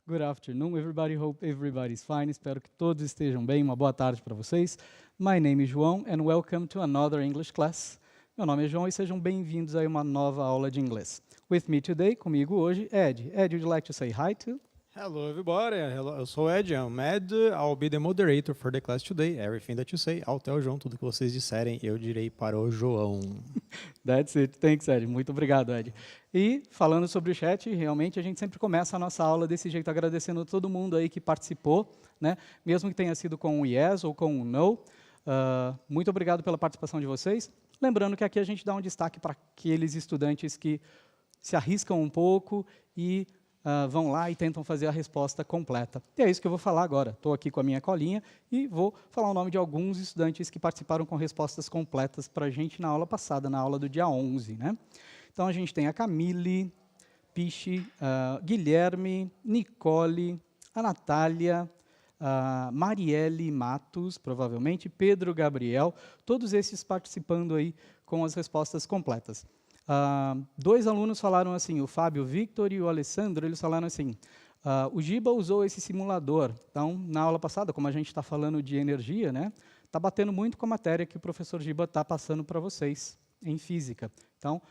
Good afternoon, everybody. Hope everybody's fine. Espero que todos estejam bem. Uma boa tarde para vocês. My name is João and welcome to another English class. Meu nome é João e sejam bem-vindos a uma nova aula de inglês. With me today, comigo hoje, Ed. Ed, would you like to say hi to? Hello, everybody. Hello, eu sou o Ed. I'm Ed. I'll be the moderator for the class today. Everything that you say, I'll tell João. Tudo que vocês disserem, eu direi para o João. That's it. Thanks, Ed. Muito obrigado, Ed. E, falando sobre o chat, realmente a gente sempre começa a nossa aula desse jeito, agradecendo a todo mundo aí que participou, né? Mesmo que tenha sido com um yes ou com um no. Muito obrigado pela participação de vocês. Lembrando que aqui a gente dá um destaque para aqueles estudantes que se arriscam um pouco e vão lá e tentam fazer a resposta completa. E é isso que eu vou falar agora. Estou aqui com a minha colinha e vou falar o nome de alguns estudantes que participaram com respostas completas para a gente na aula passada, na aula do dia 11. Né? Então, a gente tem a Camille, Piche, Guilherme, Nicole, a Natália, Marielle Matos, provavelmente, Pedro Gabriel, todos esses participando aí com as respostas completas. Dois alunos falaram assim, o Fábio Victor e o Alessandro, eles falaram assim, o Giba usou esse simulador. Então, na aula passada, como a gente está falando de energia, né, está batendo muito com a matéria que o professor Giba está passando para vocês em física. Então,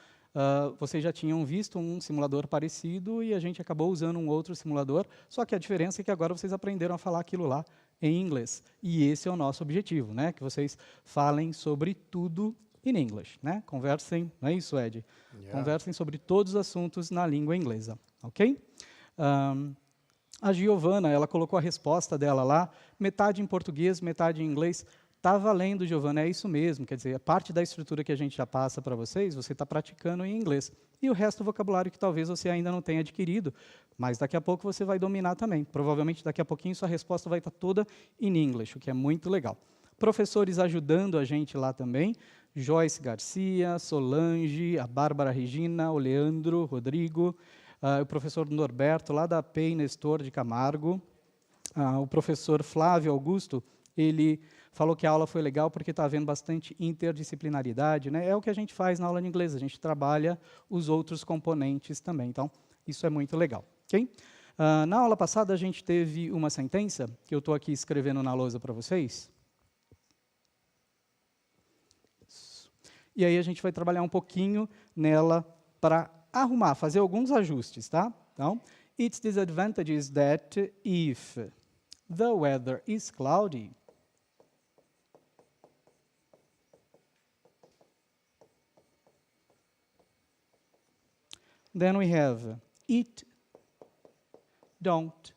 vocês já tinham visto um simulador parecido e a gente acabou usando um outro simulador, só que a diferença é que agora vocês aprenderam a falar aquilo lá em inglês. E esse é o nosso objetivo, né, que vocês falem sobre tudo in English, né? Conversem, não é isso, Ed? Yeah. Conversem sobre todos os assuntos na língua inglesa, ok? A Giovana, ela colocou a resposta dela lá, metade em português, metade em inglês. Está valendo, Giovana, é isso mesmo. Quer dizer, a parte da estrutura que a gente já passa para vocês, você está praticando em inglês. E o resto do vocabulário que talvez você ainda não tenha adquirido, mas daqui a pouco você vai dominar também. Provavelmente daqui a pouquinho sua resposta vai estar toda in English, o que é muito legal. Professores ajudando a gente lá também. Joyce Garcia, Solange, a Bárbara Regina, o Leandro, Rodrigo, o professor Norberto, lá da PEI Nestor de Camargo, o professor Flávio Augusto, ele falou que a aula foi legal porque está havendo bastante interdisciplinaridade, né? É o que a gente faz na aula de inglês, a gente trabalha os outros componentes também, então isso é muito legal. Okay? Na aula passada a gente teve uma sentença, que eu estou aqui escrevendo na lousa para vocês. E aí a gente vai trabalhar um pouquinho nela para arrumar, fazer alguns ajustes, tá? Então, its disadvantage is that if the weather is cloudy, then we have it don't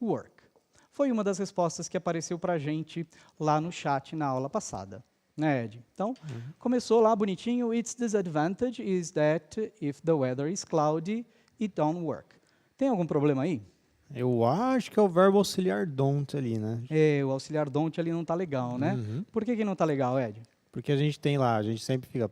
work. Foi uma das respostas que apareceu para a gente lá no chat na aula passada. Né, Ed? Então, começou lá bonitinho. Its disadvantage is that if the weather is cloudy, it don't work. Tem algum problema aí? Eu acho que é o verbo auxiliar don't ali, né? O auxiliar don't ali não está legal, né? Por que não está legal, Ed? Porque a gente tem lá, a gente sempre fica,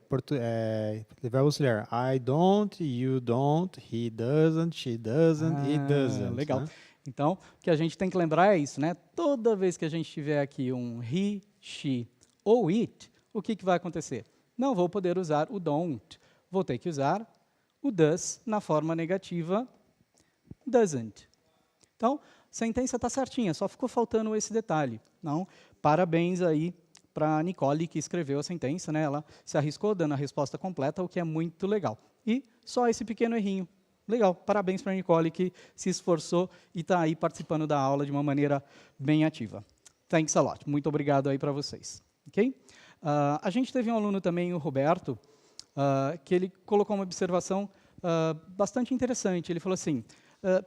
verbo auxiliar, I don't, you don't, he doesn't, she doesn't, it doesn't. Legal. Né? Então, o que a gente tem que lembrar é isso, né? Toda vez que a gente tiver aqui um he, she ou it, o que vai acontecer? Não vou poder usar o don't. Vou ter que usar o does na forma negativa doesn't. Então, a sentença está certinha, só ficou faltando esse detalhe. Não, parabéns aí para a Nicole, que escreveu a sentença, né? Ela se arriscou dando a resposta completa, o que é muito legal. E só esse pequeno errinho. Legal, parabéns para a Nicole, que se esforçou e está aí participando da aula de uma maneira bem ativa. Thanks a lot. Muito obrigado aí para vocês. Okay? A gente teve um aluno também, o Roberto, que ele colocou uma observação bastante interessante. Ele falou assim,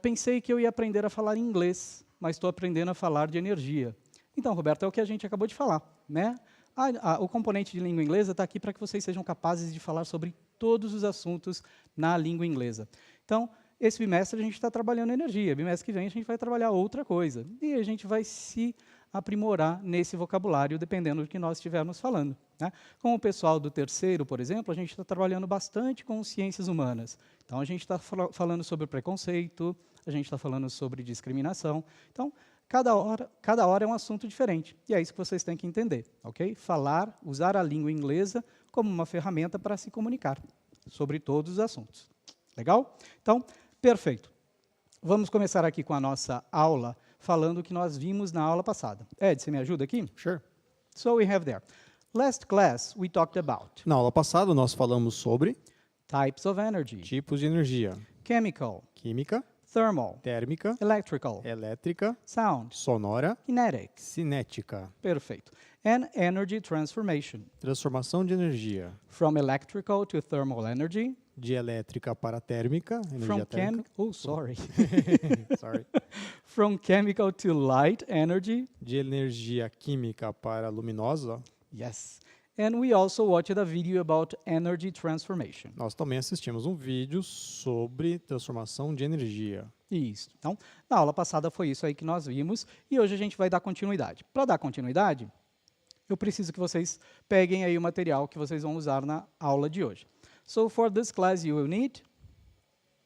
pensei que eu ia aprender a falar inglês, mas estou aprendendo a falar de energia. Então, Roberto, é o que a gente acabou de falar. Né? O componente de língua inglesa está aqui para que vocês sejam capazes de falar sobre todos os assuntos na língua inglesa. Então, esse bimestre a gente está trabalhando energia, bimestre que vem a gente vai trabalhar outra coisa. E a gente vai se aprimorar nesse vocabulário, dependendo do que nós estivermos falando. Né? Com o pessoal do terceiro, por exemplo, a gente está trabalhando bastante com ciências humanas. Então, a gente está falando sobre preconceito, a gente está falando sobre discriminação. Então, cada hora é um assunto diferente. E é isso que vocês têm que entender. Okay? Falar, usar a língua inglesa como uma ferramenta para se comunicar sobre todos os assuntos. Legal? Então, perfeito. vamos começar aqui com a nossa aula, falando o que nós vimos na aula passada. Ed, você me ajuda aqui? Sure. So we have there. Last class, we talked about Na aula passada, nós falamos sobre types of energy, tipos de energia. chemical, Química, thermal, térmica, electrical, elétrica, sound, sonora, kinetic. cinética. Perfeito. And energy transformation, Transformação de energia. from electrical to thermal energy, De elétrica para térmica, from energia térmica. Sorry. from chemical to light energy. De energia química para luminosa. Yes. And we also watched a video about energy transformation. Nós também assistimos um vídeo sobre transformação de energia. Isso. Então, na aula passada foi isso aí que nós vimos e hoje a gente vai dar continuidade. Para dar continuidade, eu preciso que vocês peguem aí o material que vocês vão usar na aula de hoje. So, for this class, you will need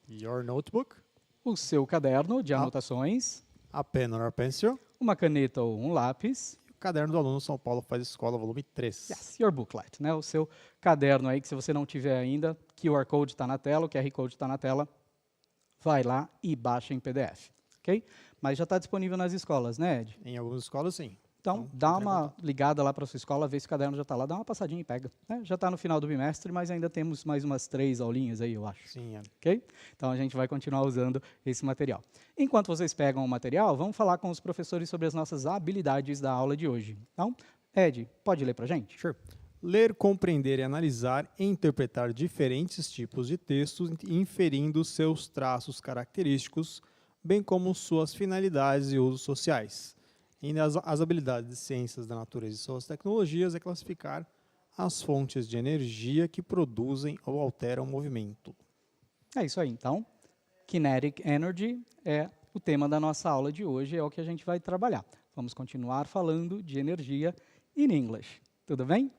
Your notebook, o seu caderno de anotações, a pen or pencil, uma caneta ou um lápis, o caderno do aluno São Paulo Faz Escola, volume 3. yes, your booklet, né? O seu caderno aí, que se você não tiver ainda, QR Code está na tela, o QR Code está na tela, vai lá e baixa em PDF, ok? Mas já está disponível nas escolas, né, Ed? Em algumas escolas, sim. Então, dá uma ligada lá para a sua escola, vê se o caderno já está lá, dá uma passadinha e pega. Né? Já está no final do bimestre, mas ainda temos mais umas 3 aulinhas aí, eu acho. Sim, é. Ok? Então, a gente vai continuar usando esse material. Enquanto vocês pegam o material, vamos falar com os professores sobre as nossas habilidades da aula de hoje. Então, Ed, pode ler para a gente? Sure. Ler, compreender, analisar e interpretar diferentes tipos de textos, inferindo seus traços característicos, bem como suas finalidades e usos sociais. E as habilidades de ciências da natureza e suas tecnologias é classificar as fontes de energia que produzem ou alteram o movimento. É isso aí. Então, Kinetic Energy é o tema da nossa aula de hoje, é o que a gente vai trabalhar. Vamos continuar falando de energia in English. Tudo bem?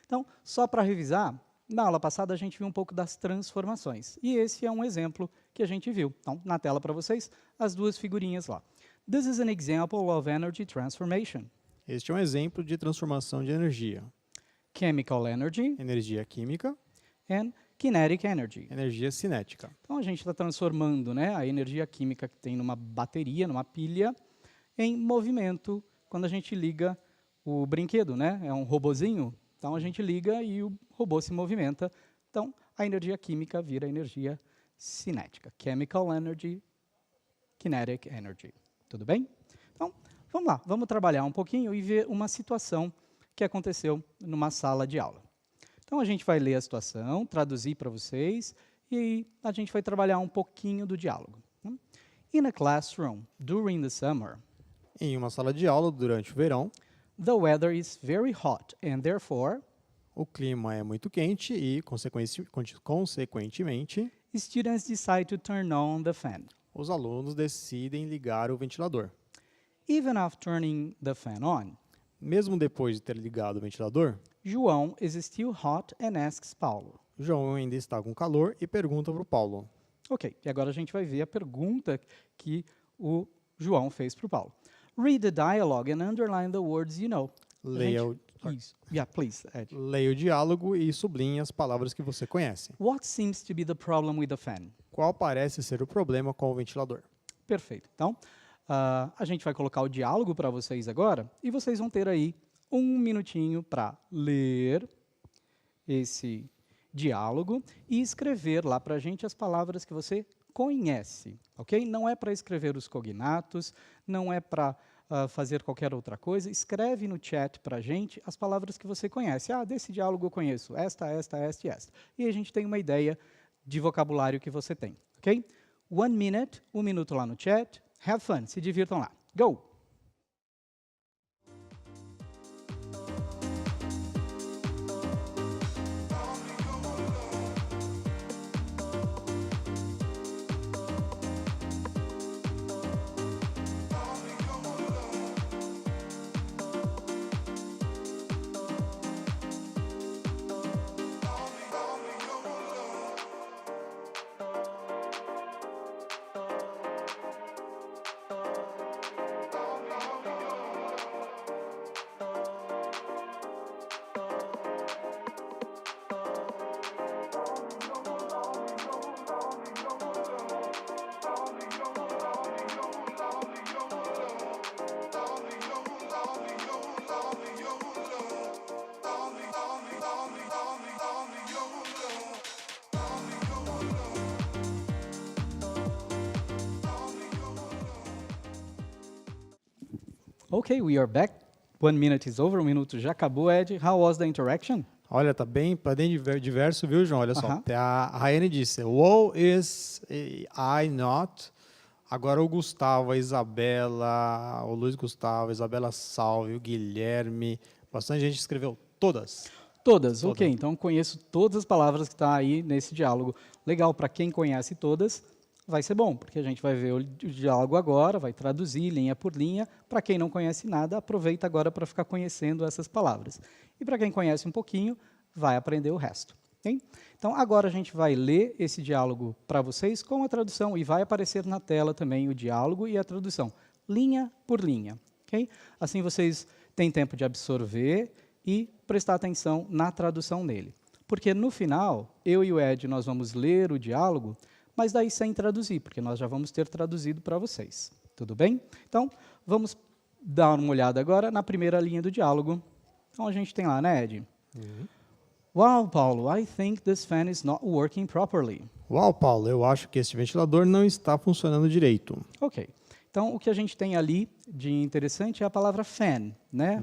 Então, só para revisar, na aula passada a gente viu um pouco das transformações. E esse é um exemplo que a gente viu. Então, na tela para vocês, as duas figurinhas lá. This is an example of energy transformation. Este é um exemplo de transformação de energia. Chemical energy Energia química, and kinetic energy. energia cinética. Então, a gente está transformando, né, a energia química que tem numa bateria, numa pilha, em movimento quando a gente liga o brinquedo, né? É um robozinho. Então, a gente liga e o robô se movimenta. Então, a energia química vira energia cinética. Chemical energy, kinetic energy. Tudo bem? Então, vamos lá. Vamos trabalhar um pouquinho e ver uma situação que aconteceu numa sala de aula. Então, a gente vai ler a situação, traduzir para vocês e a gente vai trabalhar um pouquinho do diálogo. In a classroom, during the summer, Em uma sala de aula durante o verão, the weather is very hot and therefore, o clima é muito quente e, consequentemente, students decide to turn on the fan. os alunos decidem ligar o ventilador. Even after turning the fan on, Mesmo depois de ter ligado o ventilador, João is still hot and asks Paulo. João ainda está com calor e pergunta para o Paulo. Ok, e agora a gente vai ver a pergunta que o João fez para o Paulo. Read the dialogue and underline the words you know. Leia o, Isso. Yeah, please, Ed. leia o diálogo e sublinhe as palavras que você conhece. What seems to be the problem with the fan? Qual parece ser o problema com o ventilador? Perfeito. Então, a gente vai colocar o diálogo para vocês agora e vocês vão ter aí um minutinho para ler esse diálogo e escrever lá para a gente as palavras que você conhece, ok? Não é para escrever os cognatos, não é para fazer qualquer outra coisa. Escreve no chat para a gente as palavras que você conhece. Ah, desse diálogo eu conheço esta e esta. E a gente tem uma ideia de vocabulário que você tem, ok? 1 minute, 1 minuto lá no chat. Have fun, se divirtam lá. Go! Okay, we are back. 1 minute is over. 1 minuto já acabou, Ed. How was the interaction? Olha, tá bem diverso, viu, João? Olha só. Aham. A Raiane disse, "Woe is I not." Agora o Gustavo, a Isabela, o Luiz Gustavo, a Isabela Salve, o Guilherme, bastante gente escreveu todas. Todas, ok. Então, conheço todas as palavras que estão aí nesse diálogo. Legal, para quem conhece todas, vai ser bom, porque a gente vai ver o diálogo agora, vai traduzir linha por linha. Para quem não conhece nada, aproveita agora para ficar conhecendo essas palavras. E para quem conhece um pouquinho, vai aprender o resto. Okay? Então, agora a gente vai ler esse diálogo para vocês com a tradução e vai aparecer na tela também o diálogo e a tradução, linha por linha. Okay? Assim vocês têm tempo de absorver e prestar atenção na tradução nele. Porque no final, eu e o Ed, nós vamos ler o diálogo, mas daí sem traduzir, porque nós já vamos ter traduzido para vocês. Tudo bem? Então, vamos dar uma olhada agora na primeira linha do diálogo. Então, a gente tem lá, né, Ed? Wow, Paulo, I think this fan is not working properly. Uau, Paulo, eu acho que este ventilador não está funcionando direito. Ok. Então, o que a gente tem ali de interessante é a palavra fan, né,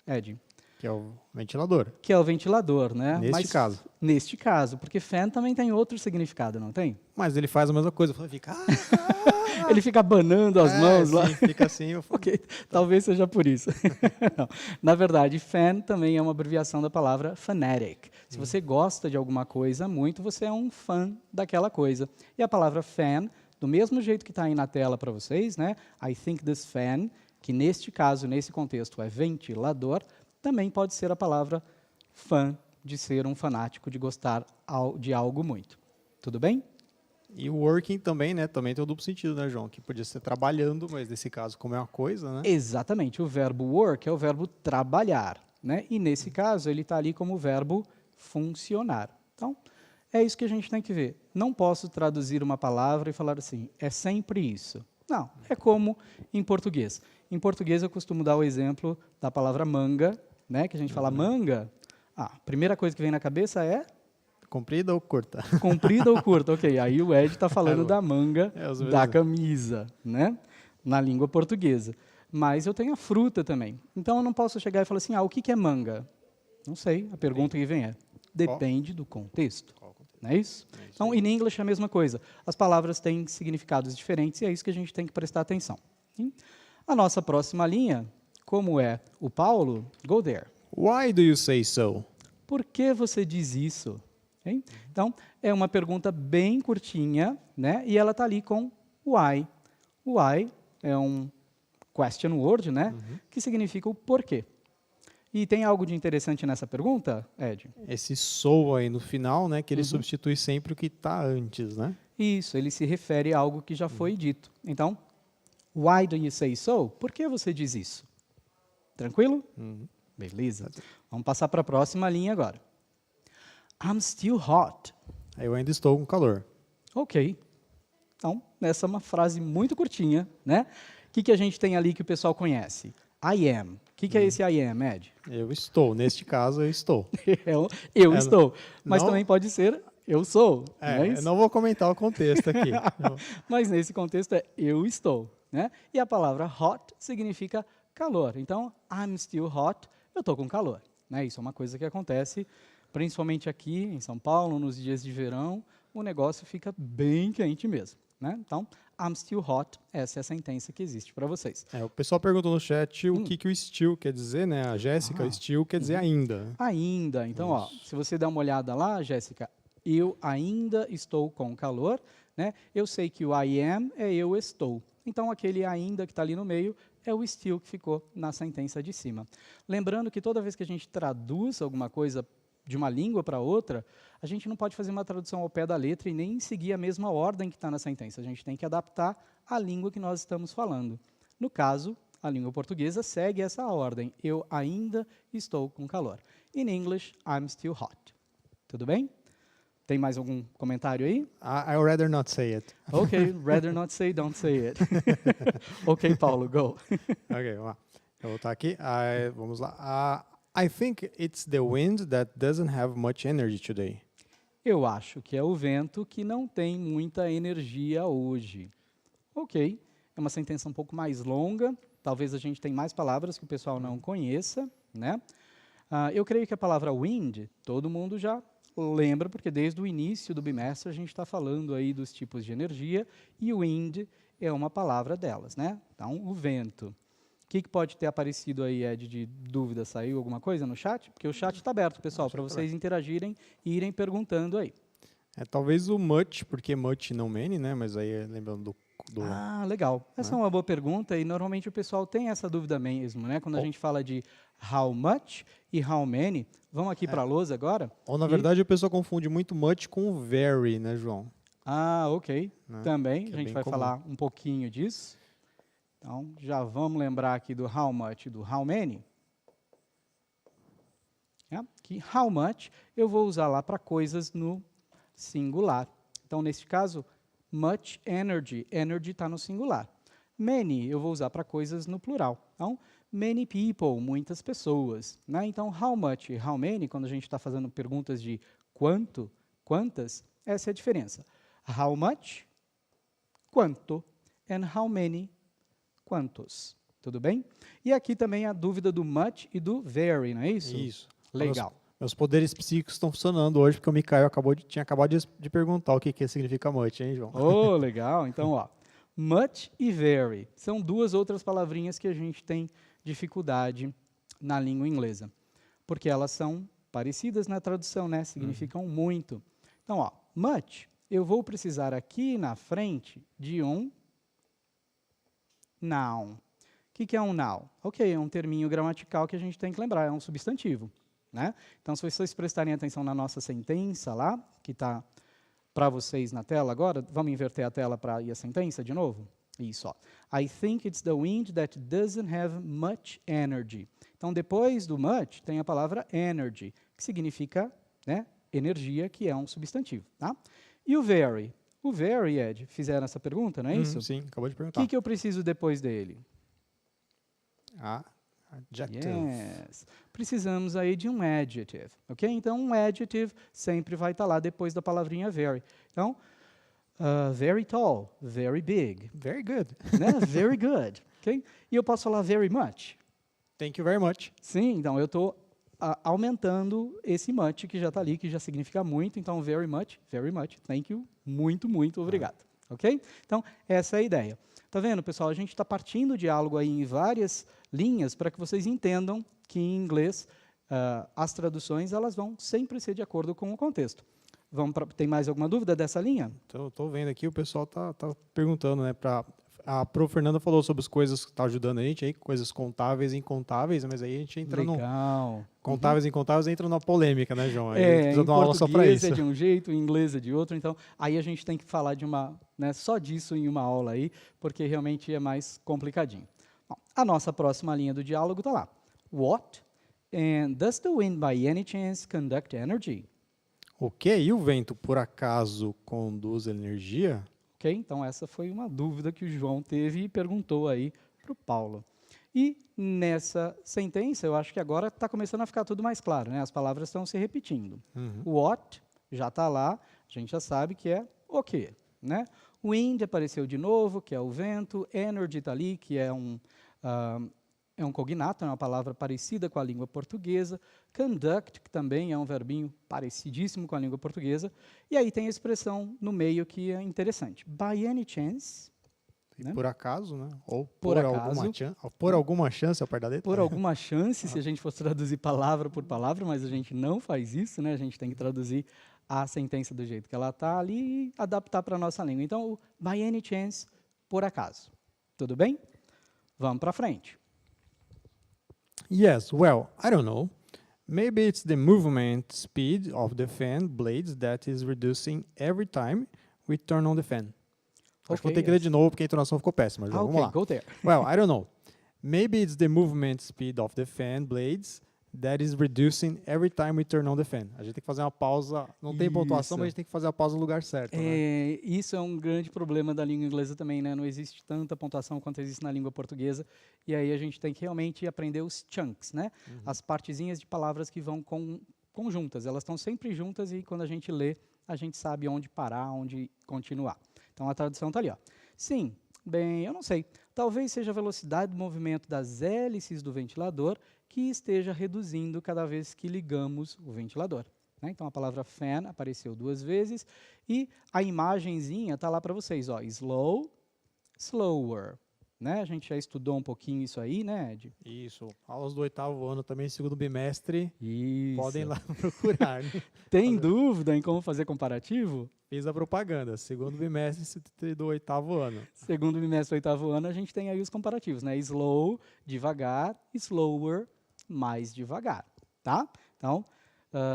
Ed? Que é o ventilador. Que é o ventilador, né? Neste caso. Neste caso, porque fan também tem outro significado, não tem? Mas ele faz a mesma coisa. Fica... Ele fica abanando as mãos lá. Sim, fica assim. Ok, talvez seja por isso. Não. Na verdade, fan também é uma abreviação da palavra fanatic. Se você gosta de alguma coisa muito, você é um fã daquela coisa. E a palavra fan, do mesmo jeito que está aí na tela para vocês, né? I think this fan, que neste caso, nesse contexto, é ventilador, também pode ser a palavra fã, de ser um fanático, de gostar de algo muito. Tudo bem? E o working também, né? Também tem o duplo sentido, né, João? Que podia ser trabalhando, mas nesse caso, como é uma coisa, né? Exatamente. O verbo work é o verbo trabalhar, né? E nesse caso, ele está ali como o verbo funcionar. Então, é isso que a gente tem que ver. Não posso traduzir uma palavra e falar assim, é sempre isso. Não, é como em português. Em português, eu costumo dar o exemplo da palavra manga, né? Que a gente fala manga. A primeira coisa que vem na cabeça é... Comprida ou curta? Comprida ou curta, ok. Aí o Ed está falando da manga da camisa, né? Na língua portuguesa. Mas eu tenho a fruta também. Então, eu não posso chegar e falar assim, o que é manga? Não sei. A pergunta que vem é, depende do contexto. Não é isso? Então, em inglês é a mesma coisa. As palavras têm significados diferentes e é isso que a gente tem que prestar atenção. A nossa próxima linha, como é o Paulo, go there. Why do you say so? Por que você diz isso? Okay? Então, é uma pergunta bem curtinha, né? E ela está ali com why. Why é um question word, né? Que significa o porquê. E tem algo de interessante nessa pergunta, Ed? Esse so aí no final, né? Que ele substitui sempre o que está antes, né? Isso, ele se refere a algo que já foi dito. Então, why do you say so? Por que você diz isso? Tranquilo? Beleza. Vamos passar para a próxima linha agora. I'm still hot. Eu ainda estou com calor. Ok. Então, essa é uma frase muito curtinha, né? O que a gente tem ali que o pessoal conhece? I am. O que é esse I am, Ed? Eu estou. Neste caso, eu estou. eu estou. Mas não- também pode ser eu sou. não é Eu isso? não vou comentar o contexto aqui. Mas nesse contexto é eu estou. Né? E a palavra hot significa calor. Então, I'm still hot, eu estou com calor. Né? Isso é uma coisa que acontece, principalmente aqui em São Paulo, nos dias de verão, o negócio fica bem quente mesmo. Né? Então, I'm still hot, essa é a sentença que existe para vocês. O pessoal perguntou no chat o que o still quer dizer, né? A Jéssica, still quer dizer ainda. Ainda. Então, se você der uma olhada lá, Jéssica, eu ainda estou com calor. Né? Eu sei que o I am é eu estou. Então, aquele ainda que está ali no meio é o still que ficou na sentença de cima. Lembrando que toda vez que a gente traduz alguma coisa de uma língua para outra, a gente não pode fazer uma tradução ao pé da letra e nem seguir a mesma ordem que está na sentença. A gente tem que adaptar à língua que nós estamos falando. No caso, a língua portuguesa segue essa ordem. Eu ainda estou com calor. In English, I'm still hot. Tudo bem? Tem mais algum comentário aí? I'd rather not say it. Ok, rather not say, don't say it. Ok, Paulo, go. Ok, vamos lá. Eu vou voltar aqui. Vamos lá. I think it's the wind that doesn't have much energy today. Eu acho que é o vento que não tem muita energia hoje. Ok, É uma sentença um pouco mais longa, talvez a gente tenha mais palavras que o pessoal não conheça, né? Eu creio que a palavra wind, todo mundo já lembra, porque desde o início do bimestre a gente está falando aí dos tipos de energia, e o wind é uma palavra delas, né? Então, o vento. O que pode ter aparecido aí, Ed, de dúvida? Saiu alguma coisa no chat? Porque o chat está aberto, pessoal, para vocês interagirem e irem perguntando aí. Talvez o much, porque much não many, né? Mas aí lembrando do Legal. Essa é uma boa pergunta e normalmente o pessoal tem essa dúvida mesmo, né? Quando a gente fala de how much e how many, vamos aqui para a lousa agora. Ou, na verdade, o pessoal confunde muito much com very, né, João? Ok. Né? Também, Que a é gente bem vai comum. falar um pouquinho disso. Então, já vamos lembrar aqui do how much e do how many. Que how much eu vou usar lá para coisas no singular. Então, nesse caso, much energy. Energy está no singular. Many eu vou usar para coisas no plural. Então, many people, muitas pessoas. Né? Então, how much e how many, quando a gente está fazendo perguntas de quanto, quantas, essa é a diferença. How much, quanto, and how many, quantos. Tudo bem? E aqui também a dúvida do much e do very, não é isso? Isso. Legal. Meus poderes psíquicos estão funcionando hoje, porque o Mikael tinha acabado de perguntar o que significa much, hein, João? Oh, legal. Então, ó, much e very são duas outras palavrinhas que a gente tem dificuldade na língua inglesa, porque elas são parecidas na tradução, né? Significam muito. Então, ó, much, eu vou precisar aqui na frente de um noun. O que é um noun? Ok, é um terminho gramatical que a gente tem que lembrar, é um substantivo. Né? Então, se vocês prestarem atenção na nossa sentença lá, que está para vocês na tela agora, vamos inverter a tela para ir a sentença de novo? Isso, ó. I think it's the wind that doesn't have much energy. Então, depois do much, tem a palavra energy, que significa, né, energia, que é um substantivo. Tá? E o very? O very, Ed, fizeram essa pergunta, não é isso? Sim, acabou de O perguntar. que eu preciso depois dele? Adjective. Yes. Precisamos aí de um adjective, ok? Então, um adjective sempre vai estar lá depois da palavrinha very. Então, very tall, very big, Very good. né? Very good, ok? E eu posso falar very much? Thank you very much. Sim, então eu estou aumentando esse much que já está ali, que já significa muito. Então, very much, thank you, muito, muito obrigado, ok? Então, essa é a ideia. Tá vendo, pessoal? A gente está partindo o diálogo aí em várias linhas para que vocês entendam que em inglês as traduções elas vão sempre ser de acordo com o contexto. Tem mais alguma dúvida dessa linha? Estou vendo aqui, o pessoal tá perguntando, né? A Pro Fernanda falou sobre as coisas que está ajudando a gente aí, coisas contáveis e incontáveis, mas aí a gente entra Legal. contáveis e incontáveis, entra numa polêmica, né, João? Aí a gente Em precisa dar uma aula só para português isso. é de um jeito, em inglês é de outro, então aí a gente tem que falar de só disso em uma aula aí, porque realmente é mais complicadinho. Bom, a nossa próxima linha do diálogo está lá. What and does the wind by any chance conduct energy? Ok, e o vento, por acaso, conduz energia? Ok, então essa foi uma dúvida que o João teve e perguntou aí para o Paulo. E nessa sentença, eu acho que agora está começando a ficar tudo mais claro, né? As palavras estão se repetindo. What já está lá, a gente já sabe que é o quê, né? Wind apareceu de novo, que é o vento. Energy está ali, que é um cognato, é uma palavra parecida com a língua portuguesa. Conduct, que também é um verbinho parecidíssimo com a língua portuguesa. E aí tem a expressão no meio que é interessante. By any chance, né? Por acaso, né? Ou Por acaso, por alguma chance, ao par da letra. por alguma chance, se a gente fosse traduzir palavra por palavra, mas a gente não faz isso, né? A gente tem que traduzir a sentença do jeito que ela está ali e adaptar para a nossa língua. Então, o by any chance, por acaso. Tudo bem? Vamos para frente. Yes, well, I don't know. Maybe it's the movement speed of the fan blades that is reducing every time we turn on the fan. Acho que vou ter que ler de novo porque a entonação ficou péssima. João. Vamos lá. Go there. Well, I don't know. Maybe it's the movement speed of the fan blades that is reducing every time we turn on the fan. A gente tem que fazer uma pausa, não tem pontuação, Isso. mas a gente tem que fazer a pausa no lugar certo. Né? Isso é um grande problema da língua inglesa também, né? Não existe tanta pontuação quanto existe na língua portuguesa. E aí a gente tem que realmente aprender os chunks, né? As partezinhas de palavras que vão conjuntas. Elas estão sempre juntas e quando a gente lê, a gente sabe onde parar, onde continuar. Então a tradução está ali, ó. Sim, Bem, eu não sei. Talvez seja a velocidade do movimento das hélices do ventilador que esteja reduzindo cada vez que ligamos o ventilador. Né? Então, a palavra fan apareceu 2 vezes e a imagenzinha está lá para vocês. Ó, slow, slower. Né? A gente já estudou um pouquinho isso aí, né, Ed? Isso. Aulas do 8º ano também, segundo bimestre, Isso. podem lá procurar. Né? Tem dúvida em como fazer comparativo? Fiz a propaganda. Segundo bimestre do 8º ano. Segundo bimestre, 8º ano, a gente tem aí os comparativos, né? Slow, devagar, slower, mais devagar, tá? Então,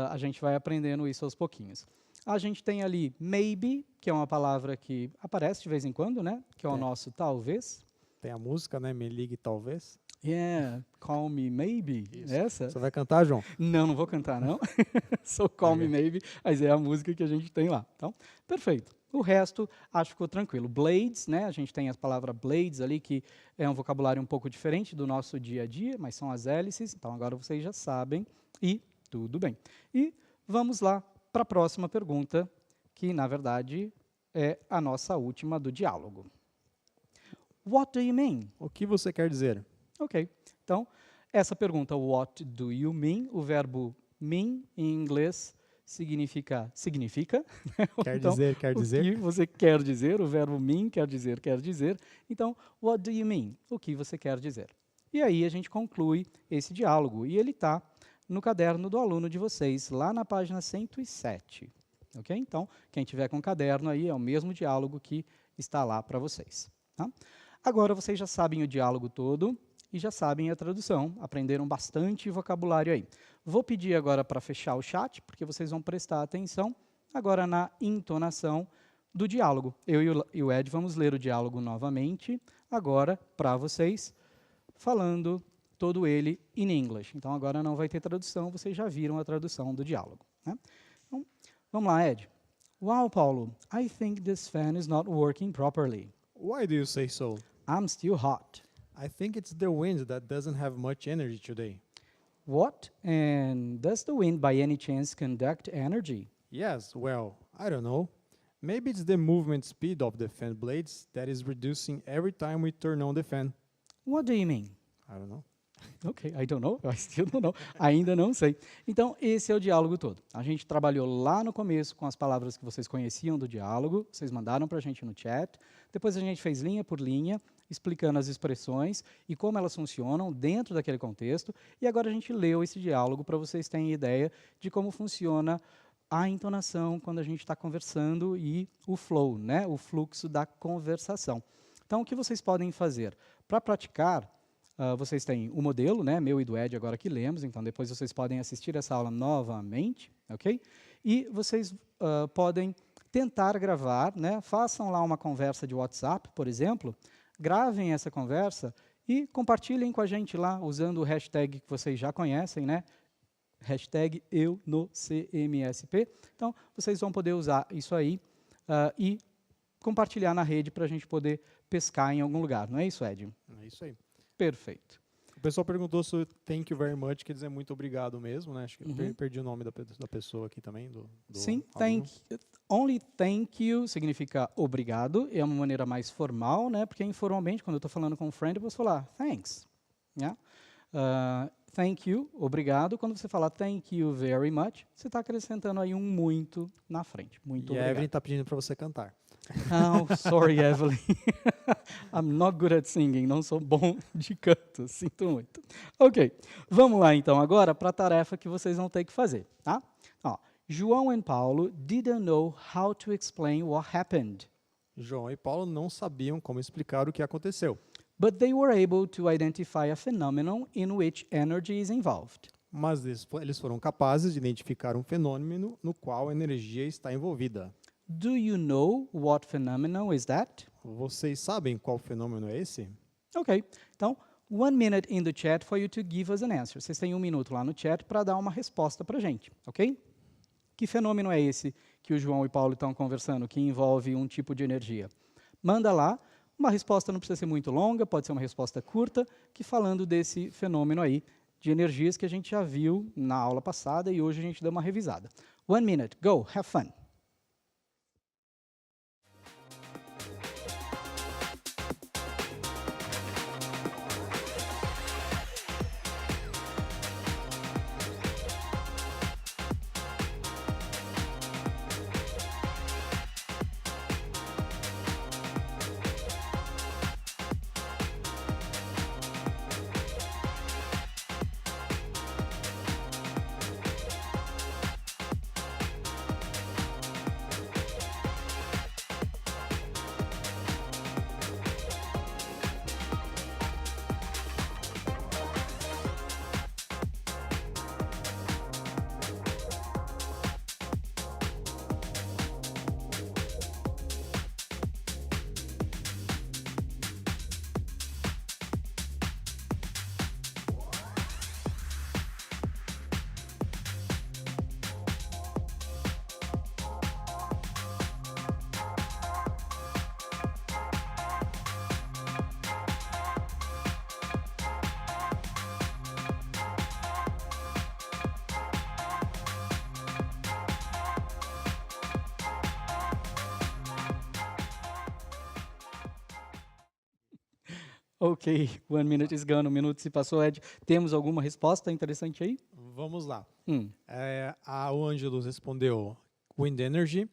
a gente vai aprendendo isso aos pouquinhos. A gente tem ali maybe, que é uma palavra que aparece de vez em quando, né? Que é o nosso talvez. Tem a música, né? Me ligue talvez. Yeah, call me maybe. Isso. Essa? Você vai cantar, João? Não vou cantar, não. Sou Call Me Maybe, mas é a música que a gente tem lá. Então, perfeito. O resto, acho que ficou tranquilo. Blades, né? A gente tem a palavra blades ali, que é um vocabulário um pouco diferente do nosso dia a dia, mas são as hélices, então agora vocês já sabem, e tudo bem. E vamos lá para a próxima pergunta, que, na verdade, é a nossa última do diálogo. What do you mean? O que você quer dizer? Ok. Então, essa pergunta, what do you mean? O verbo mean, em inglês, significa. Quer Então, dizer, quer dizer. O que você quer dizer? O verbo mean quer dizer, quer dizer. Então, what do you mean? O que você quer dizer? E aí a gente conclui esse diálogo. E ele está no caderno do aluno de vocês, lá na página 107. Ok? Então, quem tiver com o caderno aí, é o mesmo diálogo que está lá para vocês. Tá? Agora vocês já sabem o diálogo todo e já sabem a tradução, aprenderam bastante vocabulário aí. Vou pedir agora para fechar o chat, porque vocês vão prestar atenção agora na entonação do diálogo. Eu e o Ed vamos ler o diálogo novamente, agora para vocês, falando todo ele in English. Então agora não vai ter tradução, vocês já viram a tradução do diálogo. Né? Então, vamos lá, Ed. Wow, Paulo, I think this fan is not working properly. Why do you say so? I'm still hot. I think it's the wind that doesn't have much energy today. What? And does the wind by any chance conduct energy? Yes, well, I don't know. Maybe it's the movement speed of the fan blades that is reducing every time we turn on the fan. What do you mean? I don't know. Ok, I don't know, I still don't know. Ainda não sei. Então, esse é o diálogo todo. A gente trabalhou lá no começo com as palavras que vocês conheciam do diálogo, vocês mandaram para a gente no chat. Depois a gente fez linha por linha, explicando as expressões e como elas funcionam dentro daquele contexto. E agora a gente leu esse diálogo para vocês terem ideia de como funciona a entonação quando a gente está conversando e o flow, né? O fluxo da conversação. Então, o que vocês podem fazer? Para praticar, vocês têm o modelo, né, meu e do Ed agora que lemos, então depois vocês podem assistir essa aula novamente, ok? E vocês podem tentar gravar, né, façam lá uma conversa de WhatsApp, por exemplo, gravem essa conversa e compartilhem com a gente lá, usando o hashtag que vocês já conhecem, né, hashtag eu no CMSP. Então, vocês vão poder usar isso aí e compartilhar na rede para a gente poder pescar em algum lugar, não é isso, Ed? É isso aí. Perfeito. O pessoal perguntou se o thank you very much quer dizer muito obrigado mesmo, né? Acho que eu perdi o nome da pessoa aqui também. Sim, aluno. only thank you significa obrigado, é uma maneira mais formal, né? Porque informalmente, quando eu estou falando com um friend, eu posso falar thanks. Yeah? Thank you, obrigado. Quando você fala thank you very much, você está acrescentando aí um muito na frente. Muito E a obrigado. Evelyn está pedindo para você cantar. Oh, sorry, Evelyn. I'm not good at singing. Não sou bom de canto. Sinto muito. Ok. Vamos lá, então, agora para a tarefa que vocês vão ter que fazer. Tá? Ó, João e Paulo didn't know how to explain what happened. João e Paulo não sabiam como explicar o que aconteceu. But they were able to identify a phenomenon in which energy is involved. Mas eles foram capazes de identificar um fenômeno no qual a energia está envolvida. Do you know what phenomenon is that? Vocês sabem qual fenômeno é esse? Ok. Então, 1 minute in the chat for you to give us an answer. Vocês têm 1 minuto lá no chat para dar uma resposta para a gente, ok? Que fenômeno é esse que o João e o Paulo estão conversando, que envolve um tipo de energia? Manda lá. Uma resposta não precisa ser muito longa, pode ser uma resposta curta, que falando desse fenômeno aí de energias que a gente já viu na aula passada e hoje a gente dá uma revisada. 1 minute, go, have fun. Ok, 1 minute is gone, 1 minuto se passou, Ed. Temos alguma resposta interessante aí? Vamos lá. Hum. O Ângelos respondeu Wind Energy.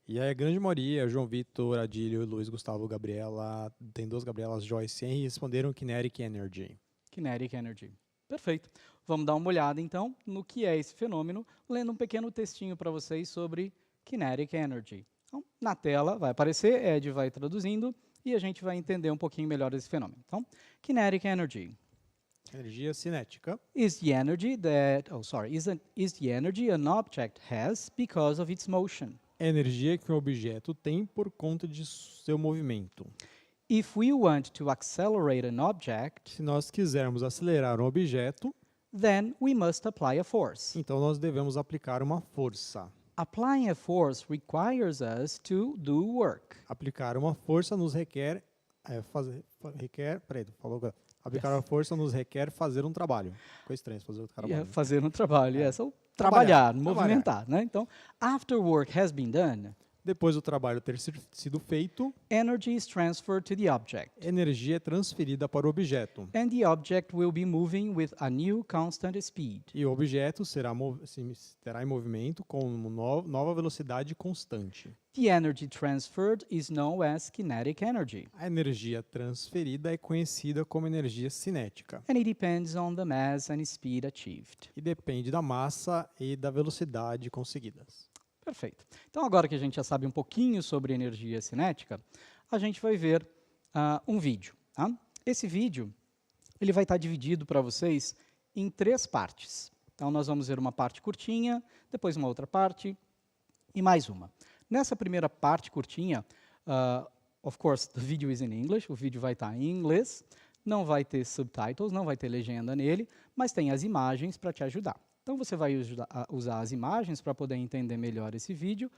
E aí a grande maioria, João Vitor, Adílio, Luiz Gustavo, Gabriela, tem 2 Gabrielas, Joyce e Henry, responderam Kinetic Energy. Kinetic Energy. Perfeito. Vamos dar uma olhada, então, no que é esse fenômeno, lendo um pequeno textinho para vocês sobre Kinetic Energy. Então, na tela vai aparecer, Ed vai traduzindo, e a gente vai entender um pouquinho melhor esse fenômeno. Então, Kinetic Energy Energia cinética is the energy that, is the energy an object has because of its motion. é energia que um objeto tem por conta de seu movimento. If we want to accelerate an object, Se nós quisermos acelerar um objeto, then we must apply a force. então nós devemos aplicar uma força. Applying a force requires us to do work. Aplicar uma força nos requer aplicar uma força nos requer fazer um trabalho. Ficou estranho fazer outro trabalho. Fazer um trabalho, ou Trabalhar, movimentar, né? Então, after work has been done, Depois do trabalho ter sido feito, energy is transferred to the object, energia é transferida para o objeto. and the object will be moving with a new constant speed. E o objeto estará em movimento com uma nova velocidade constante. The energy transferred is known as kinetic energy, A energia transferida é conhecida como energia cinética and it depends on the mass and speed achieved. e depende da massa e da velocidade conseguidas. Perfeito. Então, agora que a gente já sabe um pouquinho sobre energia cinética, a gente vai ver um vídeo. Tá? Esse vídeo ele vai estar dividido para vocês em 3 partes. Então, nós vamos ver uma parte curtinha, depois uma outra parte e mais uma. Nessa primeira parte curtinha, of course, the video is in English, o vídeo vai estar em inglês, não vai ter subtitles, não vai ter legenda nele, mas tem as imagens para te ajudar. Então, você vai usar as imagens para poder entender melhor esse vídeo.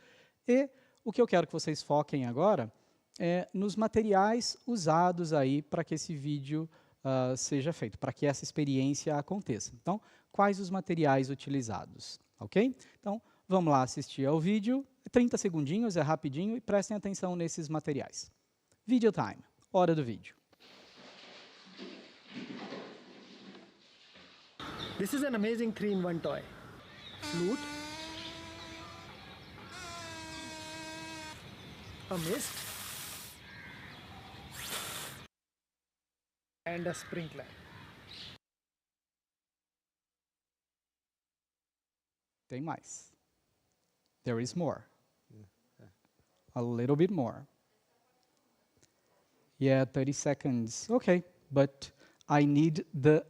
E o que eu quero que vocês foquem agora é nos materiais usados aí para que esse vídeo seja feito, para que essa experiência aconteça. Então, quais os materiais utilizados, ok? Então, vamos lá assistir ao vídeo. 30 segundinhos, é rapidinho, e prestem atenção nesses materiais. Video time, hora do vídeo. This is an amazing 3-in-1 toy. Flute, a mist, and a sprinkler. Tem mais. There is more. A little bit more. Yeah, 30 seconds. Okay, but I need the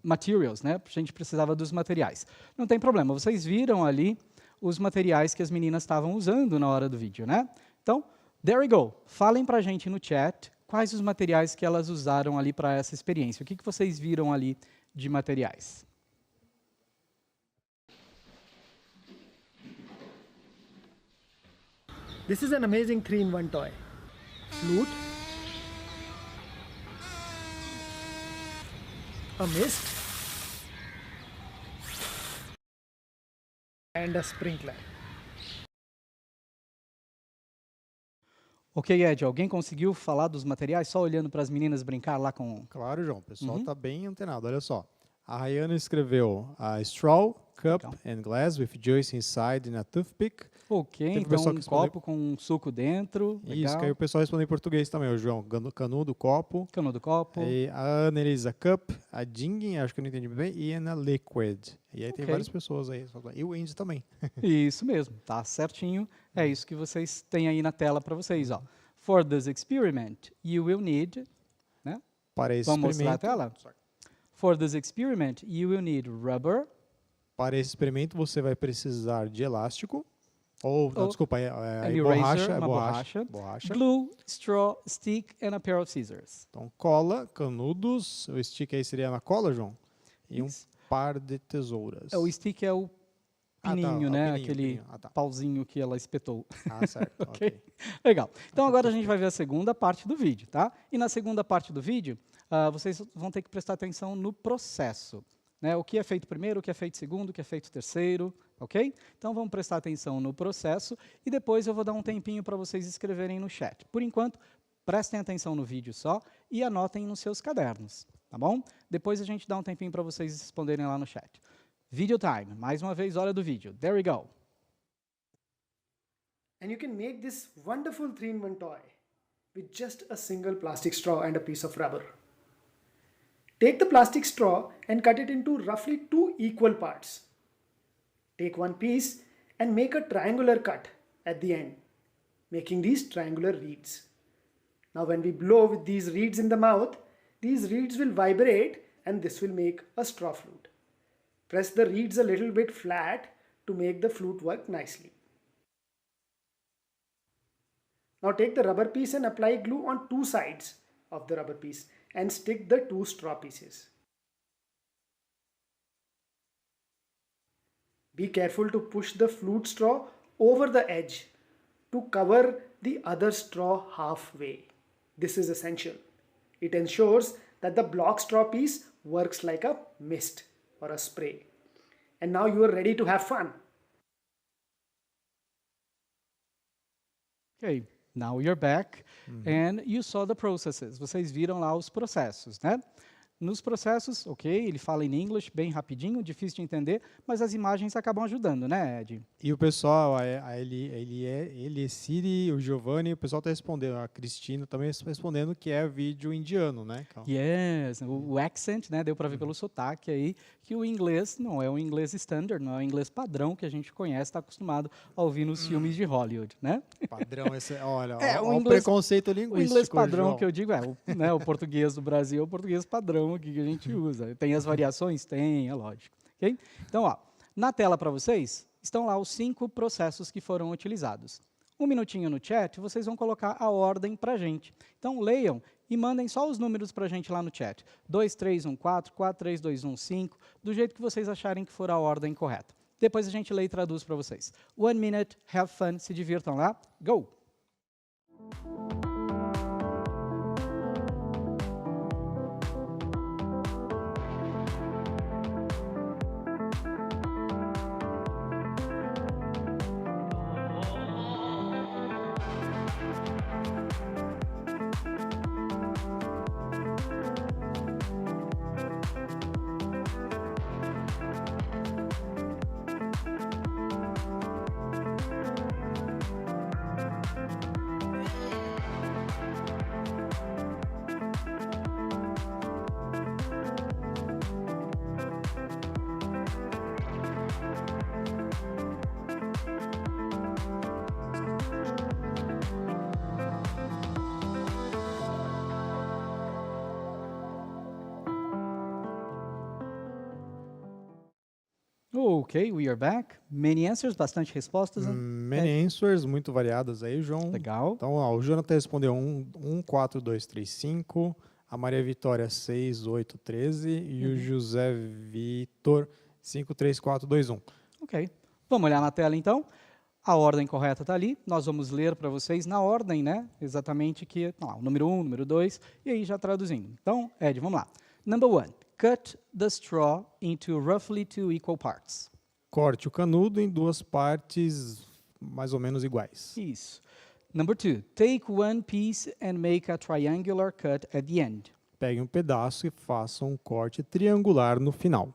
materials, né? A gente precisava dos materiais. Não tem problema, vocês viram ali os materiais que as meninas estavam usando na hora do vídeo, né? Então, there we go. Falem pra gente no chat quais os materiais que elas usaram ali para essa experiência. O que vocês viram ali de materiais? This is an amazing 3-in-1 toy. Flute, a mist, and a sprinkler. Ok, Ed, alguém conseguiu falar dos materiais só olhando para as meninas brincar lá com... Claro, João, o pessoal está bem antenado. Olha só. A Rayana escreveu a straw, cup Legal. and glass with juice inside and a toothpick. Ok, Teve então pessoal um que respondeu- copo com um suco dentro. Isso, Legal. que aí o pessoal respondeu em português também. O João, canudo, copo. Cano do copo. E a Ana Elisa Cup, a Dingin, acho que eu não entendi bem, e a Liquid. E aí tem Ok. várias pessoas aí. E o Andy também. Isso mesmo, tá certinho. É isso que vocês têm aí na tela para vocês, ó. For this experiment, you will need, né? Para esse Vamos mostrar a experimento, tela? For this experiment, you will need rubber, para esse experimento você vai precisar de elástico, ou, não, Ou desculpa, an borracha, eraser, uma borracha. glue, straw, stick and a pair of scissors. Então, cola, canudos, o stick aí seria na cola, João, e um Isso. par de tesouras. O stick é o pininho, o né? pininho, Aquele pininho. Ah, tá. pauzinho que ela espetou. Ah, certo. Ok. ok. Legal. Então agora a gente vai ver a segunda parte do vídeo, tá? E na segunda parte do vídeo, vocês vão ter que prestar atenção no processo, né? O que é feito primeiro, o que é feito segundo, o que é feito terceiro, ok? Então vamos prestar atenção no processo e depois eu vou dar um tempinho para vocês escreverem no chat. Por enquanto, prestem atenção no vídeo só e anotem nos seus cadernos, tá bom? Depois a gente dá um tempinho para vocês responderem lá no chat. Video time, mais uma vez, hora do vídeo. There we go. And you can make this wonderful 3-in-1 toy with just a single plastic straw and a piece of rubber. Take the plastic straw and cut it into roughly 2 equal parts. Take one piece and make a triangular cut at the end, making these triangular reeds. Now when we blow with these reeds in the mouth, these reeds will vibrate and this will make a straw flute. Press the reeds a little bit flat to make the flute work nicely. Now take the rubber piece and apply glue on 2 sides of the rubber piece and stick the 2 straw pieces. Be careful to push the flute straw over the edge to cover the other straw halfway. This is essential. It ensures that the block straw piece works like a mist or a spray. And now you are ready to have fun. Ok, now you're back and you saw the processes. Vocês viram lá os processos, né? Nos processos, ok, ele fala em English bem rapidinho, difícil de entender, mas as imagens acabam ajudando, né, Ed? E o pessoal, ele, Siri, o Giovanni, o pessoal está respondendo, a Cristina também está respondendo que é vídeo indiano, né? Yes, o accent, né, deu para ver pelo sotaque aí, que o inglês não é um inglês standard, não é um inglês padrão que a gente conhece, está acostumado a ouvir nos filmes de Hollywood, né? Padrão, olha, o o inglês, preconceito o linguístico. inglês padrão João. que eu digo o português do Brasil é o português padrão aqui que a gente usa. Tem as variações? Tem, é lógico. Okay? Então, ó, na tela para vocês estão lá os 5 processos que foram utilizados. Um minutinho no chat, vocês vão colocar a ordem para a gente. Então, leiam e mandem só os números para a gente lá no chat. 2, 3, 1, 4, 4, 3, 2, 1, 5, do jeito que vocês acharem que for a ordem correta. Depois a gente lê e traduz para vocês. 1 minute, have fun, se divirtam lá. Go! Ok, we are back. Many answers, bastante respostas. Many answers, muito variadas aí, João. Legal. Então, ó, o Jonathan respondeu 1, 4, 2, 3, 5. A Maria Vitória, 6, 8, 13. E o José Vitor, 5, 3, 4, 2, 1. Ok. Vamos olhar na tela, então. A ordem correta está ali. Nós vamos ler para vocês na ordem, né? Exatamente que tá lá, o número 1, número 2, e aí já traduzindo. Então, Ed, vamos lá. Number 1. Cut the straw into roughly 2 equal parts. Corte o canudo em 2 partes mais ou menos iguais. Isso. Number 2. Take one piece and make a triangular cut at the end. Pegue um pedaço e faça um corte triangular no final.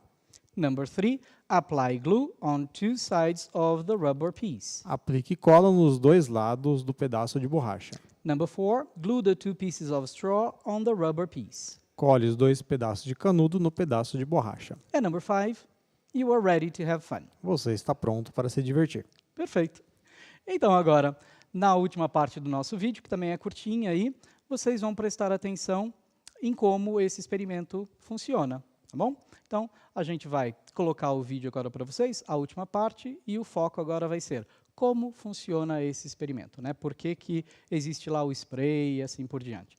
Number 3. Apply glue on 2 sides of the rubber piece. Aplique cola nos 2 lados do pedaço de borracha. Number 4. Glue the 2 pieces of straw on the rubber piece. Cole os 2 pedaços de canudo no pedaço de borracha. And number 5. You are ready to have fun. Você está pronto para se divertir. Perfeito. Então, agora, na última parte do nosso vídeo, que também é curtinha aí, vocês vão prestar atenção em como esse experimento funciona, tá bom? Então, a gente vai colocar o vídeo agora para vocês, a última parte, e o foco agora vai ser como funciona esse experimento, né? Por que que existe lá o spray e assim por diante.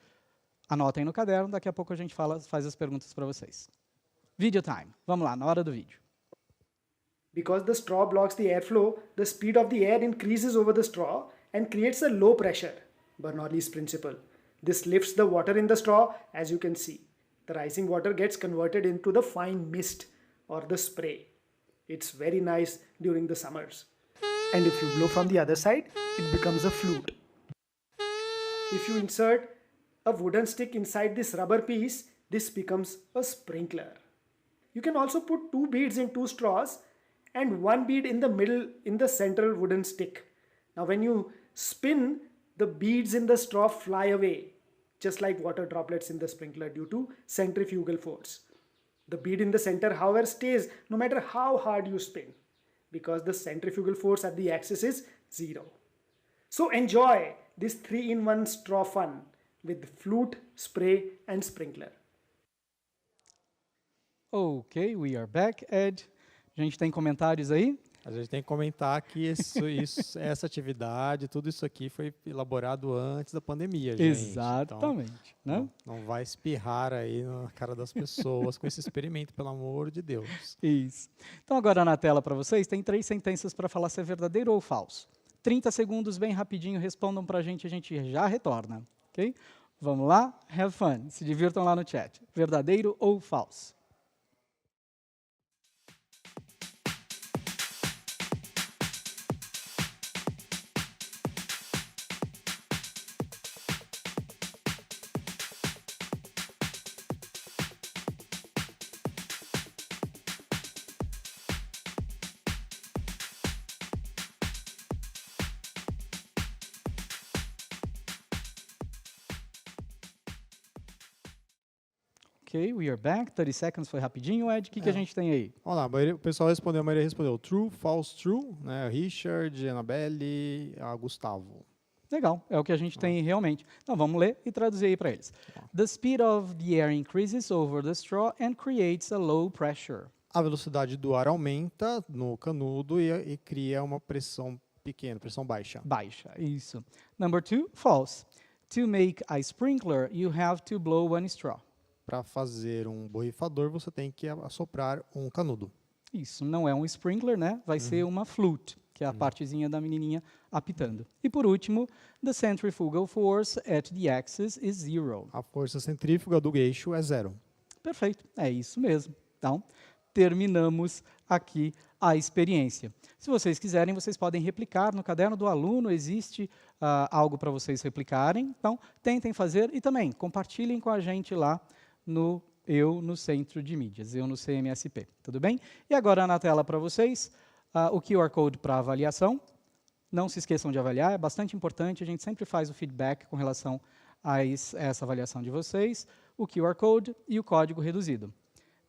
Anotem no caderno, daqui a pouco a gente faz as perguntas para vocês. Video time. Vamos lá, na hora do vídeo. Because the straw blocks the airflow, the speed of the air increases over the straw and creates a low pressure, Bernoulli's principle. This lifts the water in the straw, as you can see. The rising water gets converted into the fine mist or the spray. It's very nice during the summers. And if you blow from the other side, it becomes a flute. If you insert a wooden stick inside this rubber piece, this becomes a sprinkler. You can also put 2 beads in 2 straws and 1 bead in the middle in the central wooden stick. Now when you spin, the beads in the straw fly away, just like water droplets in the sprinkler due to centrifugal force. The bead in the center, however, stays no matter how hard you spin, because the centrifugal force at the axis is 0. So enjoy this 3-in-1 straw fun with flute, spray and sprinkler. Ok, we are back. Ed, a gente tem comentários aí? A gente tem que comentar que essa atividade, tudo isso aqui foi elaborado antes da pandemia, gente. Exatamente. Então, né? não vai espirrar aí na cara das pessoas com esse experimento, pelo amor de Deus. Isso. Então, agora na tela para vocês, tem 3 sentenças para falar se é verdadeiro ou falso. 30 segundos, bem rapidinho, respondam para a gente já retorna. Ok? Vamos lá? Have fun. Se divirtam lá no chat. Verdadeiro ou falso? Ok, we are back. 30 seconds foi rapidinho. Ed, o que a gente tem aí? Vamos lá, o pessoal respondeu, a maioria respondeu true, false, true, né? Richard, Annabelle, a Gustavo. Legal, é o que a gente tem realmente. Então, vamos ler e traduzir aí para eles. The speed of the air increases over the straw and creates a low pressure. A velocidade do ar aumenta no canudo e cria uma pressão pequena, pressão baixa. Baixa, isso. Number 2, false. To make a sprinkler, you have to blow one straw. Para fazer um borrifador, você tem que assoprar um canudo. Isso, não é um sprinkler, né? Vai ser uma flute, que é a partezinha da menininha apitando. E por último, the centrifugal force at the axis is 0. A força centrífuga do eixo é 0. Perfeito, é isso mesmo. Então, terminamos aqui a experiência. Se vocês quiserem, vocês podem replicar. No caderno do aluno existe algo para vocês replicarem. Então, tentem fazer e também compartilhem com a gente lá no Centro de Mídias, no CMSP. Tudo bem? E agora na tela para vocês, o QR Code para avaliação. Não se esqueçam de avaliar, é bastante importante. A gente sempre faz o feedback com relação a essa avaliação de vocês, o QR Code e o código reduzido.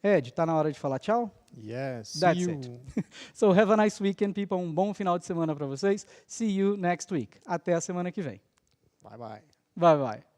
Ed, está na hora de falar tchau? Yes, That's it. So have a nice weekend, people. Um bom final de semana para vocês. See you next week. Até a semana que vem. Bye, bye. Bye, bye.